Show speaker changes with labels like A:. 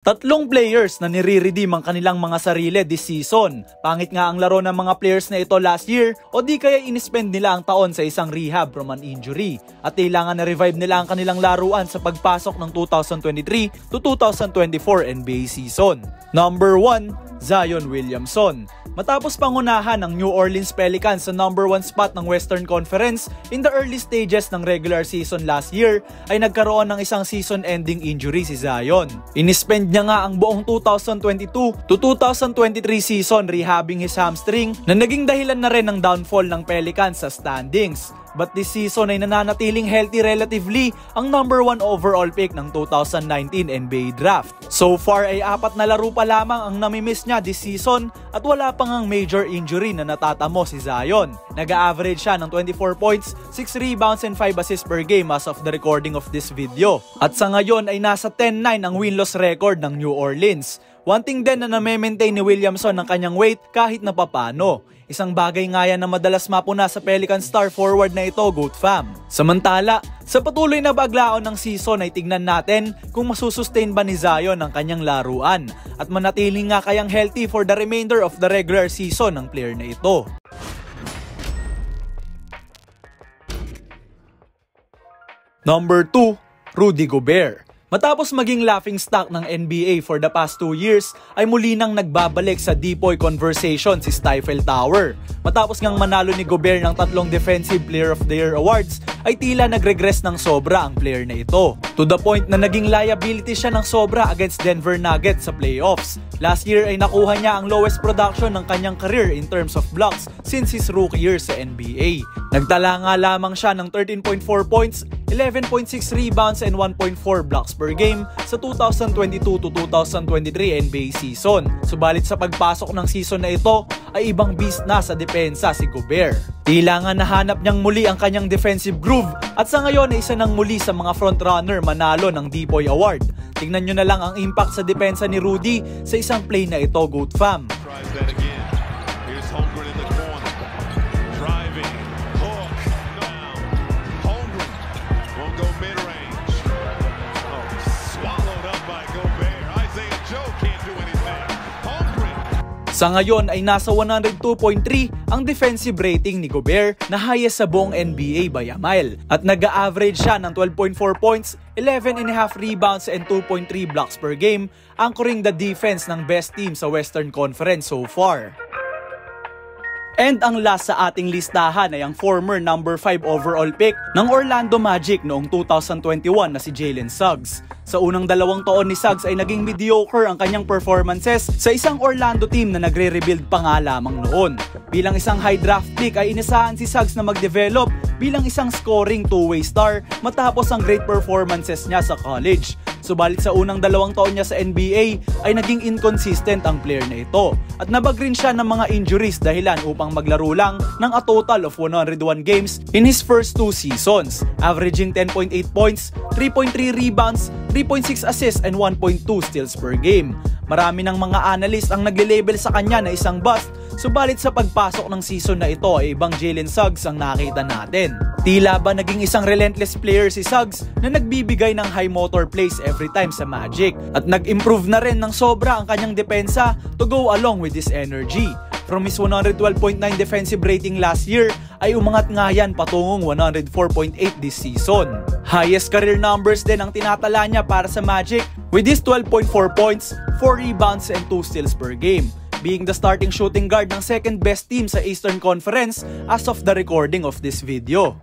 A: Tatlong players na nire-redeem ang kanilang mga sarili this season. Pangit nga ang laro ng mga players na ito last year o di kaya in-spend nila ang taon sa isang rehab from an injury at kailangan na revive nila ang kanilang laruan sa pagpasok ng 2023 to 2024 NBA season. Number 1, Zion Williamson. Matapos pangunahan ng New Orleans Pelicans sa number 1 spot ng Western Conference in the early stages ng regular season last year, ay nagkaroon ng isang season-ending injury si Zion. Inispend niya nga ang buong 2022 to 2023 season rehabbing his hamstring na naging dahilan na rin ng downfall ng Pelicans sa standings. But this season ay nananatiling healthy relatively ang number 1 overall pick ng 2019 NBA Draft. So far ay 4 na laro pa lamang ang namimiss niya this season at wala pang ang major injury na natatamo si Zion. Nag-a-average siya ng 24 points, 6 rebounds and 5 assists per game as of the recording of this video. At sa ngayon ay nasa 10-9 ang win-loss record ng New Orleans. One thing din na na-maintain ni Williamson ang kanyang weight kahit na papano. Isang bagay nga yan na madalas mapuna sa Pelican star forward na ito, Goat Fam. Samantala, sa patuloy na baglaon ng season ay tignan natin kung masusustain ba ni Zion ang kanyang laruan at manatiling nga kayang healthy for the remainder of the regular season ng player na ito. Number 2, Rudy Gobert. Matapos maging laughingstock ng NBA for the past 2 years, ay muli nang nagbabalik sa DPOY conversation si Stifle Tower. Matapos ngang manalo ni Gobert ng 3 Defensive Player of the Year awards, ay tila nagregress ng sobra ang player na ito. To the point na naging liability siya ng sobra against Denver Nuggets sa playoffs. Last year ay nakuha niya ang lowest production ng kanyang career in terms of blocks since his rookie year sa NBA. Nagtala nga lamang siya ng 13.4 points, 11.6 rebounds and 1.4 blocks per game sa 2022 to 2023 NBA season. Subalit sa pagpasok ng season na ito ay ibang beast na sa depensa si Gobert. Tila nga nahanap niyang muli ang kanyang defensive groove at sa ngayon ay isa nang muli sa mga frontrunner manalo ng DPOY Award. Tingnan nyo na lang ang impact sa depensa ni Rudy sa isang play na ito, Goat Fam. Sa ngayon ay nasa 102.3 ang defensive rating ni Gobert na highest sa buong NBA by a mile. At nag-a-average siya ng 12.4 points, 11.5 rebounds and 2.3 blocks per game, anchoring the defense ng best team sa Western Conference so far. And ang last sa ating listahan ay ang former number 5 overall pick ng Orlando Magic noong 2021 na si Jalen Suggs. Sa unang 2 taon ni Suggs ay naging mediocre ang kanyang performances sa isang Orlando team na nagre-rebuild pa nga lamang noon. Bilang isang high draft pick ay inasahan si Suggs na mag-develop bilang isang scoring two-way star matapos ang great performances niya sa college. Subalit sa unang 2 taon niya sa NBA ay naging inconsistent ang player na ito at nabag rin siya ng mga injuries dahilan upang maglaro lang ng a total of 101 games in his first 2 seasons, averaging 10.8 points, 3.3 rebounds, 3.6 assists and 1.2 steals per game. Marami ng mga analyst ang nagle-label sa kanya na isang bust, subalit sa pagpasok ng season na ito ay ibang Jalen Suggs ang nakita natin. Tila ba naging isang relentless player si Suggs na nagbibigay ng high motor plays every time sa Magic at nag-improve na rin ng sobra ang kanyang depensa to go along with this energy. From his 112.9 defensive rating last year ay umangat nga yan patungong 104.8 this season. Highest career numbers din ang tinatala niya para sa Magic with his 12.4 points, 4 rebounds and 2 steals per game, being the starting shooting guard ng second best team sa Eastern Conference as of the recording of this video.